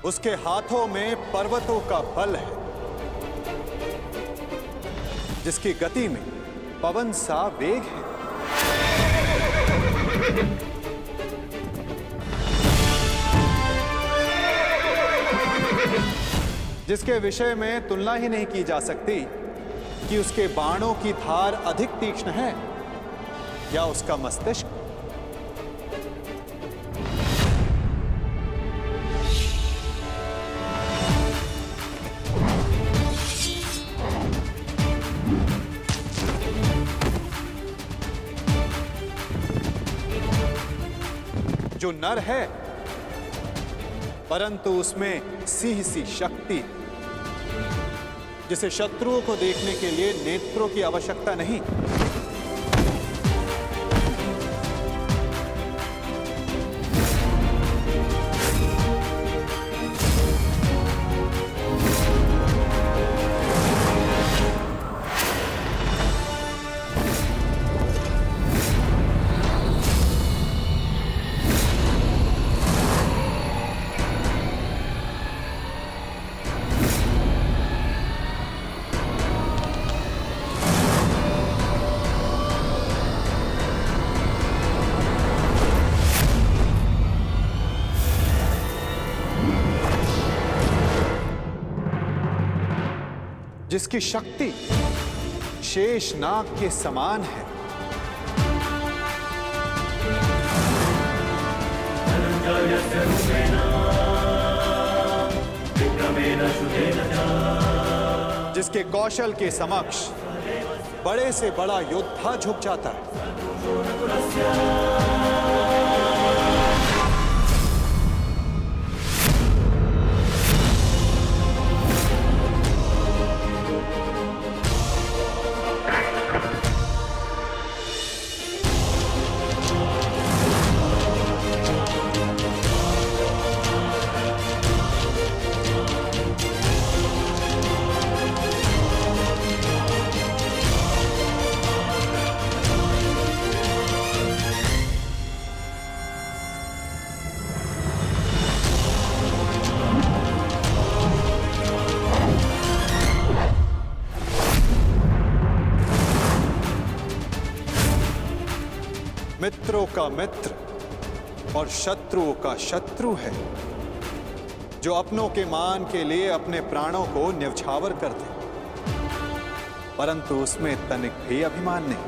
उसके हाथों में पर्वतों का बल है, जिसकी गति में पवन सा वेग है। जिसके विषय में तुलना ही नहीं की जा सकती कि उसके बाणों की धार अधिक तीक्ष्ण है या उसका मस्तिष्क। जो नर है, परंतु उसमें सिंह सी शक्ति, जिसे शत्रुओं को देखने के लिए नेत्रों की आवश्यकता नहीं। जिसकी शक्ति शेषनाग के समान है। जिसके कौशल के समक्ष बड़े से बड़ा योद्धा झुक जाता है। मित्रों का मित्र और शत्रुओं का शत्रु है, जो अपनों के मान के लिए अपने प्राणों को न्यौछावर कर दे, परंतु उसमें तनिक भी अभिमान नहीं।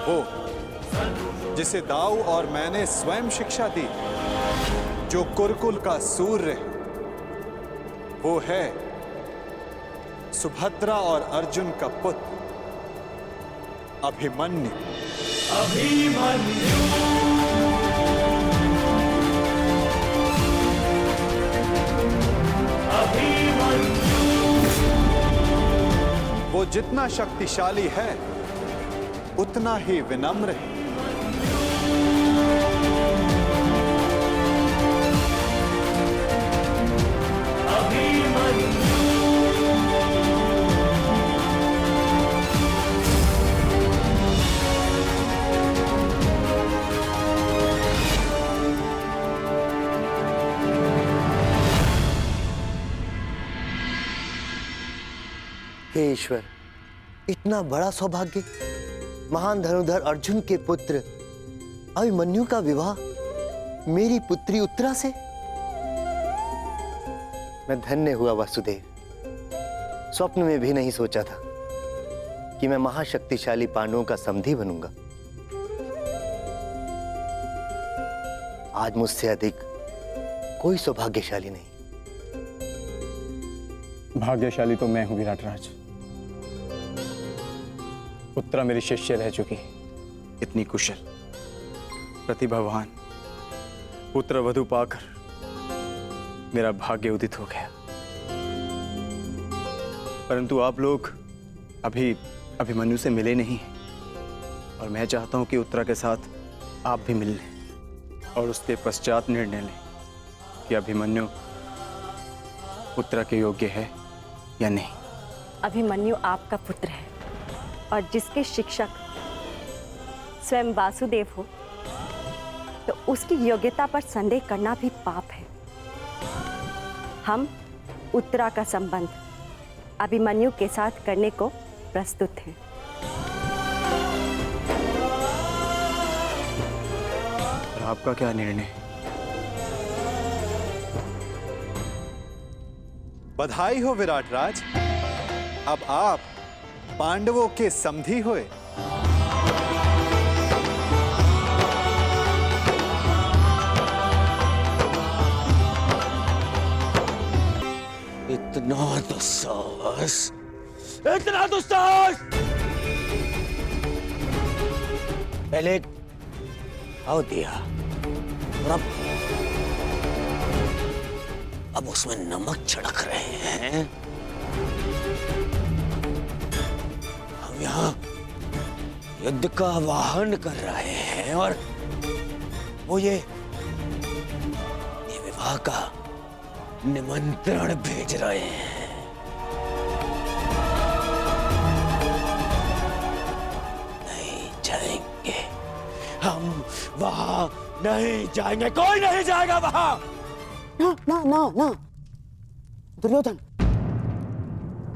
वो जिसे दाऊ और मैंने स्वयं शिक्षा दी, जो कुरुकुल का सूर्य है, वो है सुभद्रा और अर्जुन का पुत्र अभिमन्यु। अभिमन्यु अभिमन्यु वो जितना शक्तिशाली है उतना ही विनम्र है। हे ईश्वर, इतना बड़ा सौभाग्य, महान धनुर्धर अर्जुन के पुत्र अभिमन्यु का विवाह मेरी पुत्री उत्तरा से। मैं धन्य हुआ वासुदेव। स्वप्न में भी नहीं सोचा था कि मैं महाशक्तिशाली पांडवों का समधी बनूंगा। आज मुझसे अधिक कोई सौभाग्यशाली नहीं। भाग्यशाली तो मैं हूं विराटराज। उत्तरा मेरी शिष्य रह चुकी, इतनी कुशल, प्रतिभावान, पुत्र वधु पाकर मेरा भाग्य उदित हो गया। परंतु आप लोग अभी अभिमन्यु से मिले नहीं और मैं चाहता हूं कि उत्तरा के साथ आप भी मिल लें और उसके पश्चात निर्णय लें कि अभिमन्यु उत्तरा के योग्य है या नहीं। अभिमन्यु आपका पुत्र है, और जिसके शिक्षक स्वयं वासुदेव हो तो उसकी योग्यता पर संदेह करना भी पाप है। हम उत्तरा का संबंध अभिमन्यु के साथ करने को प्रस्तुत हैं। और आपका क्या निर्णय? बधाई हो विराट राज, अब आप पांडवों के समधी हुए। इतना दुस्साहस, इतना दुस्साहस! पहले आओ दिया और अब उसमें नमक छिड़क रहे हैं। हम यहाँ युद्ध का आह्वान कर रहे हैं और वो ये विवाह का निमंत्रण भेज रहे हैं। नहीं जाएंगे, हम वहां नहीं जाएंगे, कोई नहीं जाएगा वहां। ना ना ना ना दुर्योधन,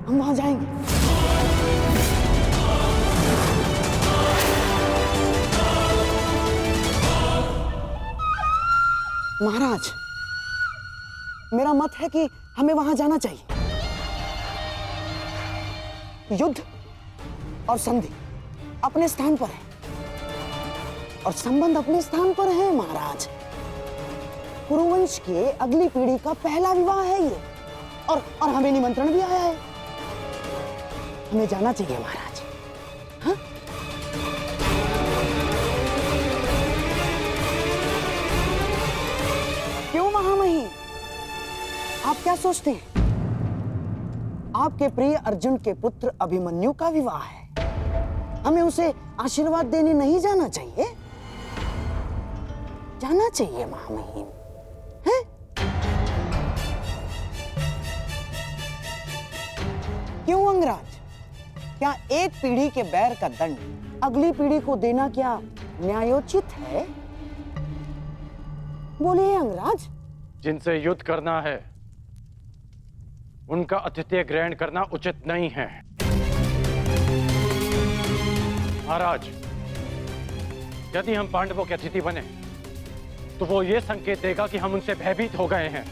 हम वहां जाएंगे। महाराज, मेरा मत है कि हमें वहां जाना चाहिए। युद्ध और संधि अपने स्थान पर है और संबंध अपने स्थान पर है महाराज। कुरुवंश के अगली पीढ़ी का पहला विवाह है ये और हमें निमंत्रण भी आया है। हमें जाना चाहिए महाराज। हाँ? क्यों महामहिम, आप क्या सोचते हैं? आपके प्रिय अर्जुन के पुत्र अभिमन्यु का विवाह है, हमें उसे आशीर्वाद देने नहीं जाना चाहिए? जाना चाहिए महामहिम। हैं? क्यों अंगराज, क्या एक पीढ़ी के बैर का दंड अगली पीढ़ी को देना क्या न्यायोचित है? बोलिए अंगराज। जिनसे युद्ध करना है उनका आतिथ्य ग्रहण करना उचित नहीं है। महाराज, यदि हम पांडवों के अतिथि बने तो वो ये संकेत देगा कि हम उनसे भयभीत हो गए हैं।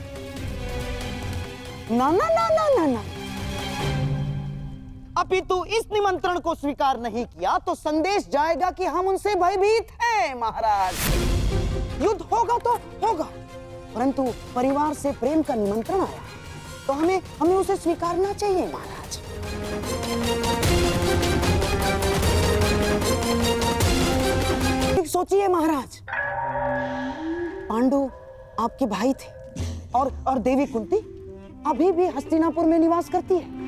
ना ना ना ना ना ना, अपितु इस निमंत्रण को स्वीकार नहीं किया तो संदेश जाएगा कि हम उनसे भयभीत हैं। महाराज, युद्ध होगा तो होगा, परंतु परिवार से प्रेम का निमंत्रण आया तो हमें उसे स्वीकारना चाहिए महाराज। ठीक सोचिए महाराज, पांडु आपके भाई थे और देवी कुंती अभी भी हस्तिनापुर में निवास करती है,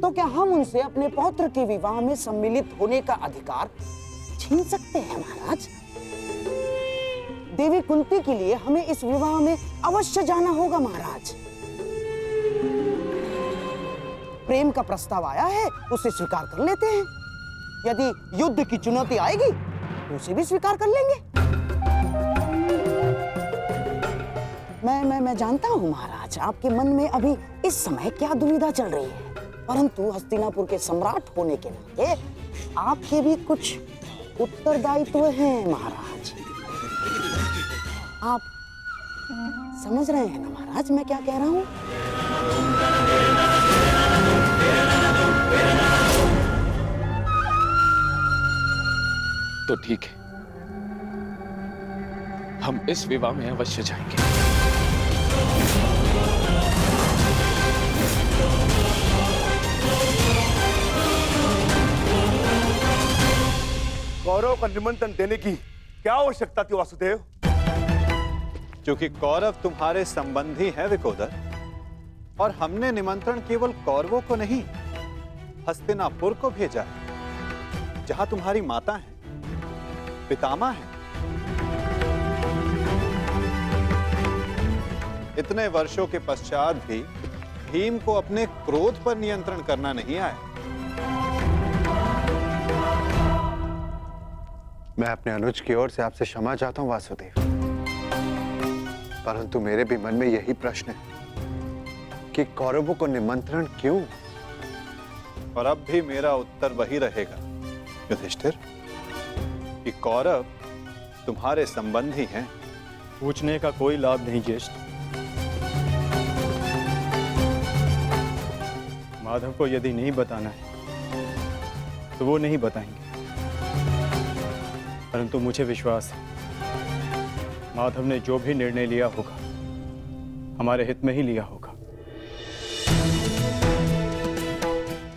तो क्या हम उनसे अपने पौत्र के विवाह में सम्मिलित होने का अधिकार छीन सकते हैं महाराज? देवी कुंती के लिए हमें इस विवाह में अवश्य जाना होगा महाराज। प्रेम का प्रस्ताव आया है, उसे स्वीकार कर लेते हैं। यदि युद्ध की चुनौती आएगी तो उसे भी स्वीकार कर लेंगे। मैं जानता हूं महाराज, आपके मन में अभी इस समय क्या दुविधा चल रही है, परंतु हस्तिनापुर के सम्राट होने के नाते आपके भी कुछ उत्तरदायित्व हैं महाराज। आप समझ रहे हैं ना महाराज मैं क्या कह रहा हूं? तो ठीक है, हम इस विवाह में अवश्य जाएंगे। कौरव का निमंत्रण देने की क्या आवश्यकता थी वासुदेव? क्योंकि कौरव तुम्हारे संबंधी हैं विकोदर, और हमने निमंत्रण केवल कौरवों को नहीं हस्तिनापुर को भेजा है, जहां तुम्हारी माता है, पितामह है। इतने वर्षों के पश्चात भी भीम को अपने क्रोध पर नियंत्रण करना नहीं आया। मैं अपने अनुज की ओर से आपसे क्षमा चाहता हूं वासुदेव, परंतु मेरे भी मन में यही प्रश्न है कि कौरवों को निमंत्रण क्यों? और अब भी मेरा उत्तर वही रहेगा युधिष्ठिर कि कौरव तुम्हारे संबंधी हैं। पूछने का कोई लाभ नहीं ज्येष्ठ। माधव को यदि नहीं बताना है तो वो नहीं बताएंगे, परंतु मुझे विश्वास है माधव ने जो भी निर्णय लिया होगा हमारे हित में ही लिया होगा,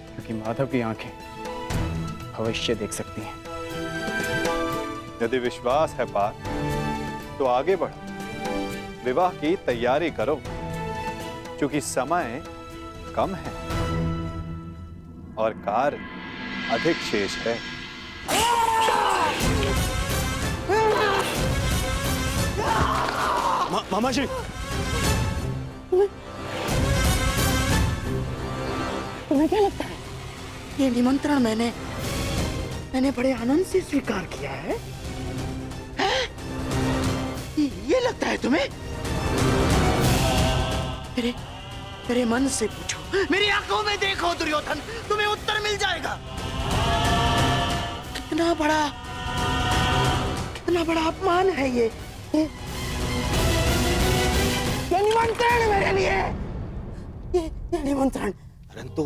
क्योंकि माधव की आंखें भविष्य देख सकती हैं। यदि विश्वास है पार्थ तो आगे बढ़ो, विवाह की तैयारी करो, क्योंकि समय कम है और कार्य अधिक शेष है। मामा जी, तुम्हें क्या लगता है ये निमंत्रण मैंने बड़े आनंद से स्वीकार किया है? हैं? ये लगता है तुम्हें? मेरे मन से पूछो, मेरी आंखों में देखो दुर्योधन, तुम्हें उत्तर मिल जाएगा। कितना बड़ा अपमान है ये निमंत्रण मेरे लिए, ये निमंत्रण। परंतु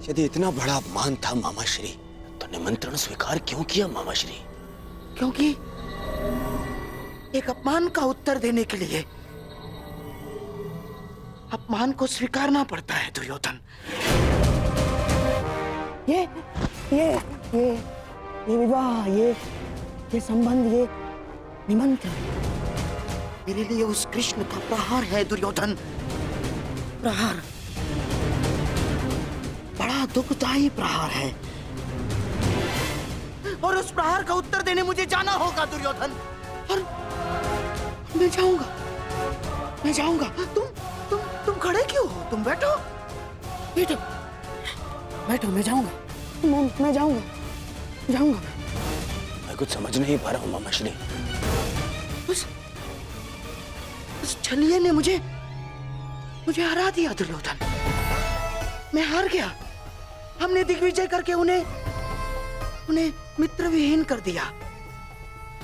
यदि इतना बड़ा अपमान था मामाश्री, तो निमंत्रण स्वीकार क्यों किया मामाश्री? क्योंकि एक अपमान का उत्तर देने के लिए अपमान को स्वीकारना पड़ता है दुर्योधन। ये विवाह, ये संबंध, ये निमंत्रण मेरे लिए उस कृष्ण का प्रहार है दुर्योधन, प्रहार, बड़ा दुखदायी प्रहार है, और उस प्रहार का उत्तर देने मुझे जाना होगा दुर्योधन, और मैं जाऊंगा। तुम खड़े क्यों हो? तुम बैठो, मैं जाऊंगा, मैं जाऊंगा। मैं कुछ समझ नहीं पा रहा हूँ मामाश्री। उस छलिए ने मुझे हरा दिया दुर्योधन, मैं हार गया। हमने दिग्विजय करके उन्हें मित्र विहीन कर दिया।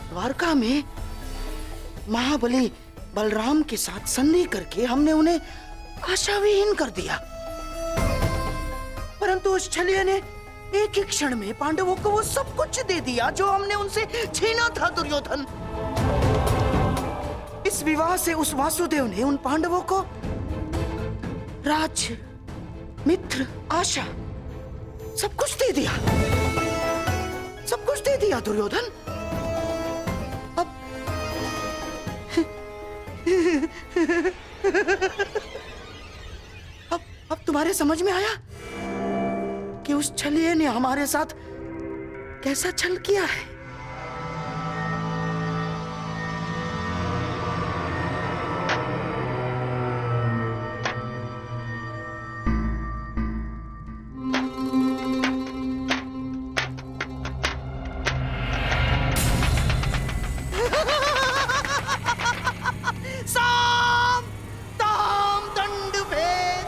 द्वारका में महाबली बलराम के साथ संधि करके हमने उन्हें आशा विहीन कर दिया, परंतु उस छलिए ने एक ही क्षण में पांडवों को वो सब कुछ दे दिया जो हमने उनसे छीना था दुर्योधन। इस विवाह से उस वासुदेव ने उन पांडवों को राज, मित्र, आशा सब कुछ दे दिया, सब कुछ दे दिया दुर्योधन। अब तुम्हारे समझ में आया कि उस छलिए ने हमारे साथ कैसा छल किया है। साम ताम दंड भेद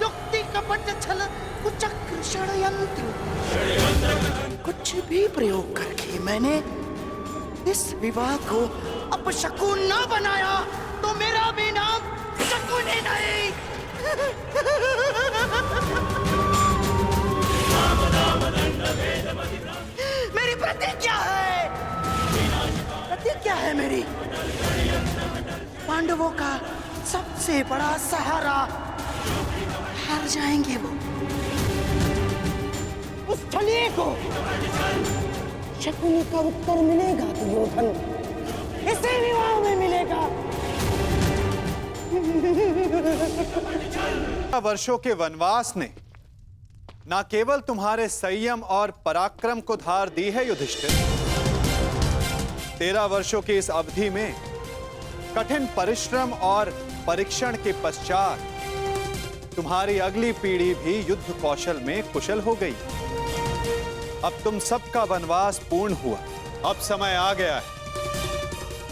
युक्ति कपट छल कुचक्र षड्यंत्र, कुछ भी प्रयोग करके मैंने इस विवाह को अपशकुन न बनाया तो मेरा भी नाम शकुन ही नहीं। मेरी प्रतिज्ञा है मेरी, पांडवों का सबसे बड़ा सहारा, हार जाएंगे वो, उस छलिए को शकुनी का उत्तर मिलेगा दुर्योधन, इसी विवाह में मिलेगा। वर्षों के वनवास ने न केवल तुम्हारे संयम और पराक्रम को धार दी है युधिष्ठिर, 13 वर्षों की इस अवधि में कठिन परिश्रम और परीक्षण के पश्चात तुम्हारी अगली पीढ़ी भी युद्ध कौशल में कुशल हो गई। अब तुम सबका वनवास पूर्ण हुआ। अब समय आ गया है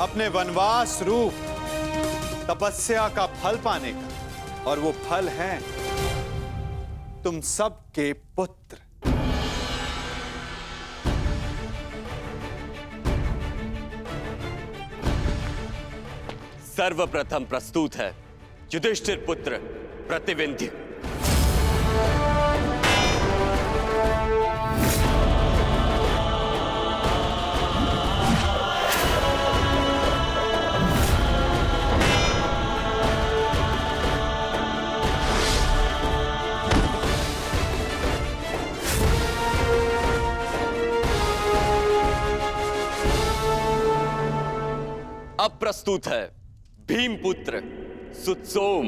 अपने वनवास रूप तपस्या का फल पाने का, और वो फल है तुम सबके पुत्र। सर्वप्रथम प्रस्तुत है युधिष्ठिर पुत्र प्रतिविंध्य। अब प्रस्तुत है भीमपुत्र सुत्सोम।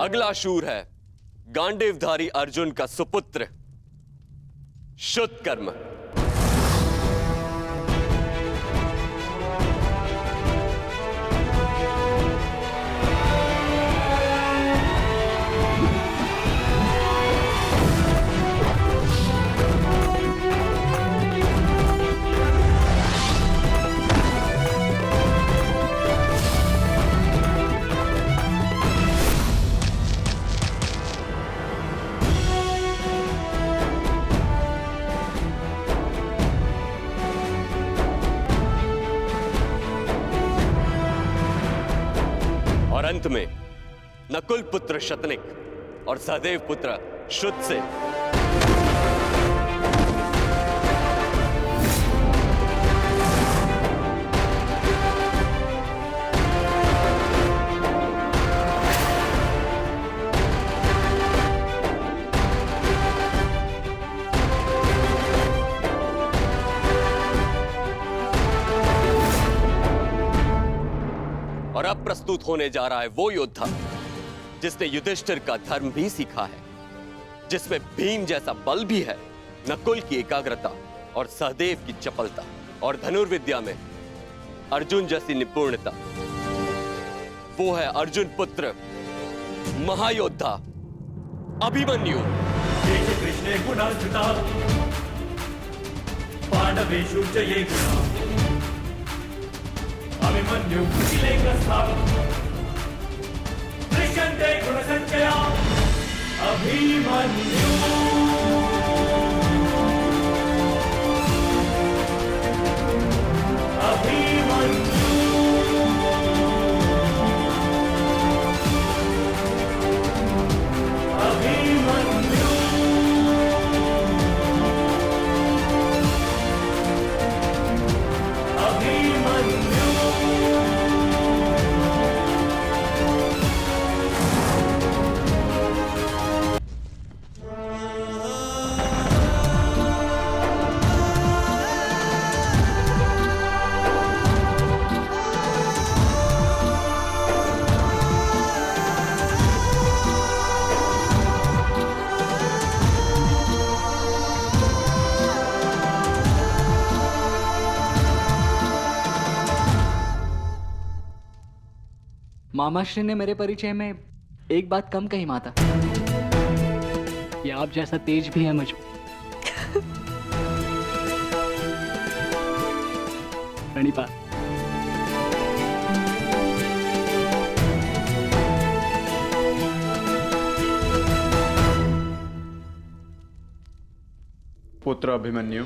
अगला शूर है गांडीवधारी अर्जुन का सुपुत्र शुतकर्म। और अंत में नकुल पुत्र शतनिक और सहदेव पुत्र शुतसेन। और अब प्रस्तुत होने जा रहा है वो योद्धा जिसने युधिष्ठिर का धर्म भी सीखा है, जिसमें भीम जैसा बल भी है, नकुल की एकाग्रता और सहदेव की चपलता, और धनुर्विद्या में अर्जुन जैसी निपुणता। वो है अर्जुन पुत्र महायोद्धा अभिमन्यु। कृष्णे गुणार्जिता पांडवेषु च ये गुणा अभिमन्यु कुटिलेकस्था दृश्यन्ते गुणसंचया अभिमन्यु। अभिमन्यु अभिमन्यु अभिमन्यु। मामाश्री ने मेरे परिचय में एक बात कम कही माता, कि आप जैसा तेज भी है मुझ में। प्रणिपात। पुत्र अभिमन्यु,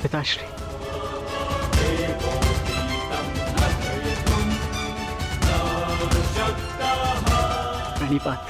पिताश्री। प्रणिपात।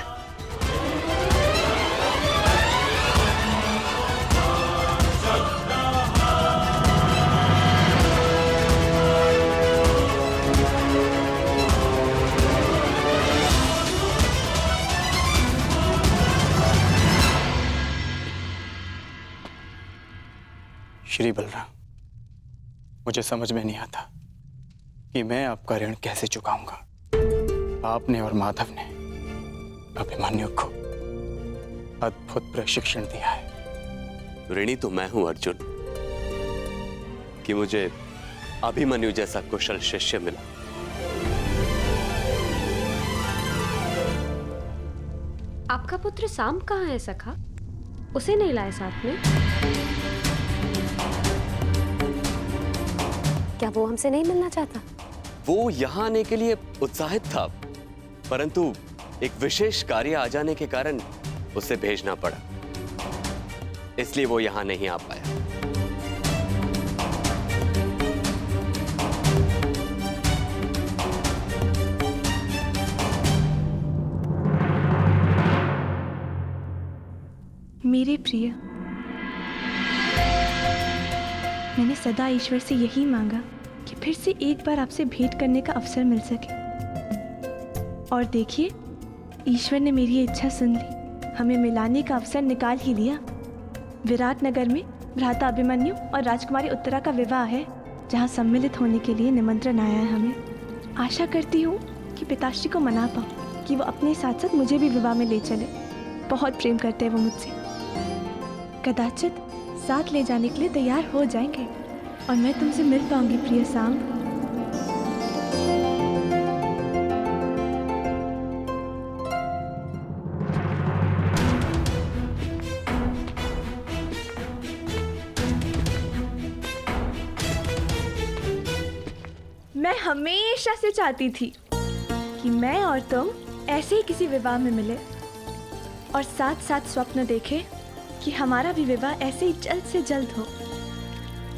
श्री बलराम, मुझे समझ में नहीं आता कि मैं आपका ऋण कैसे चुकाऊंगा। आपने और माधव ने अभिमन्यु को अद्भुत प्रशिक्षण दिया है। ऋणी तो मैं हूं अर्जुन कि मुझे अभिमन्यु जैसा कुशल शिष्य मिला। आपका पुत्र साम कहाँ है सखा? उसे नहीं लाए साथ में? क्या वो हमसे नहीं मिलना चाहता? वो यहां आने के लिए उत्साहित था, परंतु एक विशेष कार्य आ जाने के कारण उसे भेजना पड़ा, इसलिए वो यहां नहीं आ पाया। मेरे प्रिय, मैंने सदा ईश्वर से यही मांगा कि फिर से एक बार आपसे भेंट करने का अवसर मिल सके, और देखिए ईश्वर ने मेरी इच्छा सुन ली। हमें मिलाने का अवसर निकाल ही लिया। विराट नगर में भ्राता अभिमन्यु और राजकुमारी उत्तरा का विवाह है, जहां सम्मिलित होने के लिए निमंत्रण आया है हमें। आशा करती हूँ कि पिताश्री को मना पाऊँ कि वो अपने साथ साथ मुझे भी विवाह में ले चले। बहुत प्रेम करते हैं वो मुझसे। कदाचित साथ ले जाने के लिए तैयार हो जाएंगे और मैं तुमसे मिल पाऊंगी प्रिय साम। मैं हमेशा से चाहती थी कि मैं और तुम ऐसे ही किसी विवाह में मिले और साथ साथ स्वप्न देखें कि हमारा भी विवाह ऐसे ही जल्द से जल्द हो।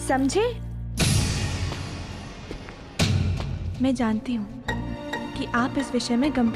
समझे? मैं जानती हूँ कि आप इस विषय में गंभीर